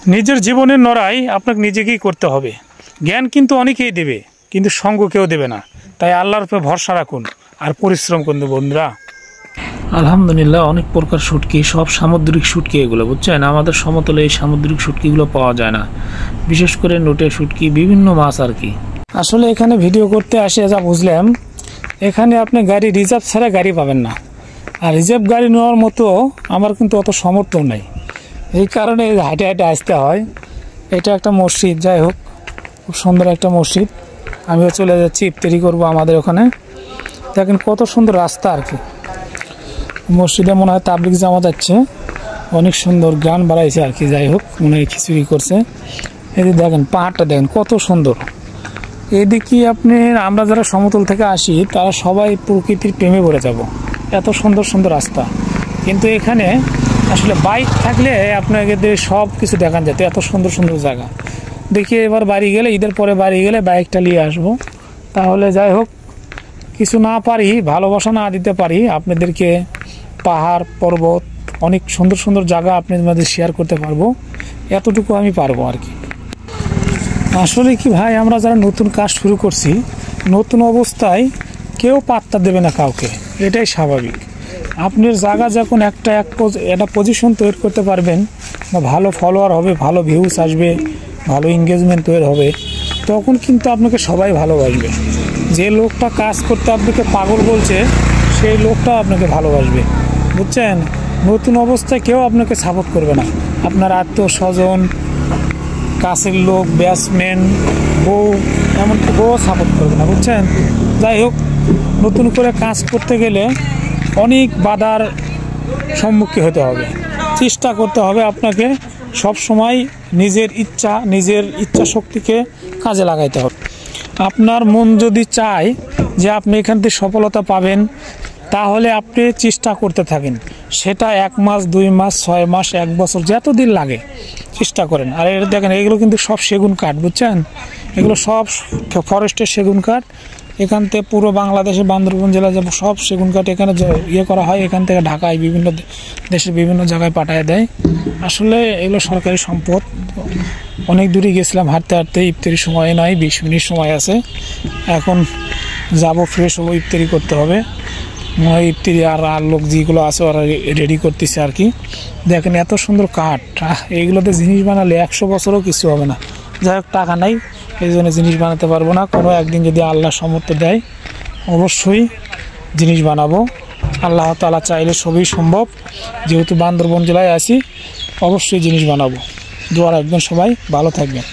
নিজের জীবনের লড়াই আপনাকে নিজেকেই করতে হবে। জ্ঞান কিন্তু অনেকেই দেবে, কিন্তু সঙ্গ কেউ দেবে না। তাই আল্লাহর উপরে ভরসা রাখুন আর পরিশ্রম করুন বন্ধুরা। আলহামদুলিল্লাহ, অনেক প্রকার শুটকি, সব সামুদ্রিক শুটকি এগুলো, বুঝছেন। আমাদের সমতলে এই সামুদ্রিক শুটকিগুলো পাওয়া যায় না, বিশেষ করে নোটে শুটকি, বিভিন্ন মাছ আর কি। আসলে এখানে ভিডিও করতে আসে যা বুঝলাম, এখানে আপনি গাড়ি রিজার্ভ ছাড়া গাড়ি পাবেন না। আর রিজার্ভ গাড়ি নেওয়ার মতো আমার কিন্তু অত সমর্থন নেই, এই কারণে হাঁটে হাঁটে আসতে হয়। এটা একটা মসজিদ, যাই হোক খুব সুন্দর একটা মসজিদ। আমিও চলে যাচ্ছি, ইফতারি করবো আমাদের ওখানে। দেখেন কত সুন্দর রাস্তা আর কি। মসজিদে মনে হয় তাবলিগ জামাত যাচ্ছে, অনেক সুন্দর গান বাড়াইছে আর কি। যাই হোক মনে হয় খিচুড়ি করছে। এদিকে দেখেন পাহাড়টা দেখেন কত সুন্দর। এদিকে আপনি আমরা যারা সমতল থেকে আসি তারা সবাই প্রকৃতির প্রেমে পড়ে যাব, এত সুন্দর সুন্দর রাস্তা। কিন্তু এখানে আসলে বাইক থাকলে আপনাদের সব কিছু দেখান যেত, এত সুন্দর সুন্দর জায়গা। দেখি এবার বাড়ি গেলে, ঈদের পরে বাড়ি গেলে বাইকটা নিয়ে আসবো। তাহলে যাই হোক, কিছু না পারি, ভালোবাসা না দিতে পারি আপনাদেরকে, পাহাড় পর্বত অনেক সুন্দর সুন্দর জায়গা আপনাদের মধ্যে শেয়ার করতে পারবো, এতটুকু আমি পারবো আর কি। আসলে কি ভাই, আমরা যারা নতুন কাজ শুরু করছি, নতুন অবস্থায় কেউ পাত্তা দেবে না কাউকে, এটাই স্বাভাবিক। আপনার জায়গা যখন একটা পজিশন তৈরি করতে পারবেন, বা ভালো ফলোয়ার হবে, ভালো ভিউজ আসবে, ভালো এঙ্গেজমেন্ট তৈরি হবে, তখন কিন্তু আপনাকে সবাই ভালোবাসবে। যে লোকটা কাজ করতে আপনাকে পাগল বলছে, সেই লোকটাও আপনাকে ভালোবাসবে, বুঝছেন। নতুন অবস্থায় কেউ আপনাকে সাপোর্ট করবে না, আপনার আত্মীয় স্বজন, কাছের লোক, ব্যাটসম্যান, বউ, এমনকি বউ সাপোর্ট করবে না, বুঝছেন। যাই হোক, নতুন করে কাজ করতে গেলে অনেক বাধার সম্মুখীন হতে হবে, চেষ্টা করতে হবে আপনাকে সব সময় নিজের ইচ্ছা শক্তিকে কাজে লাগাইতে হবে। আপনার মন যদি চায় যে আপনি এখান থেকে সফলতা পাবেন, তাহলে আপনি চেষ্টা করতে থাকেন। সেটা 1 মাস, 2 মাস, 6 মাস, 1 বছর, যতদিন লাগে চেষ্টা করেন। আর এটা দেখেন, এগুলো কিন্তু সব সেগুন কাঠ, বুঝছেন। এগুলো সব ফরেস্টের সেগুন কাঠ। এখান থেকে পুরো বাংলাদেশে বান্দরবান জেলা যাব সব সেগুন কাঠ এখানে করা হয়। এখান থেকে ঢাকায় বিভিন্ন দেশের বিভিন্ন জায়গায় পাঠায় দেয়। আসলে এগুলো সরকারি সম্পদ। অনেক দূরে গেছিলাম হাঁটতে হাঁটতে, ইফতারির সময় নাই, 20 মিনিট সময় আছে। এখন যাব, ফ্রেশ হবো, ইফতারি করতে হবে। ইফতারি আর লোক যেগুলো আছে ওরা রেডি করতেছে আর কি। দেখেন এত সুন্দর কাঠ, এইগুলোতে জিনিস বানালে 100 বছরও কিছু হবে না। যাই হোক, টাকা নাই, এই জন্য জিনিস বানাতে পারবো না। কোনো একদিন যদি আল্লাহ সামর্থ্য দেয়, অবশ্যই জিনিস বানাবো। আল্লাহ তাআলা চাইলে সবই সম্ভব। যেহেতু বান্দরবান জেলায় আছি, অবশ্যই জিনিস বানাবো। দোয়া রাখবেন, সবাই ভালো থাকবেন।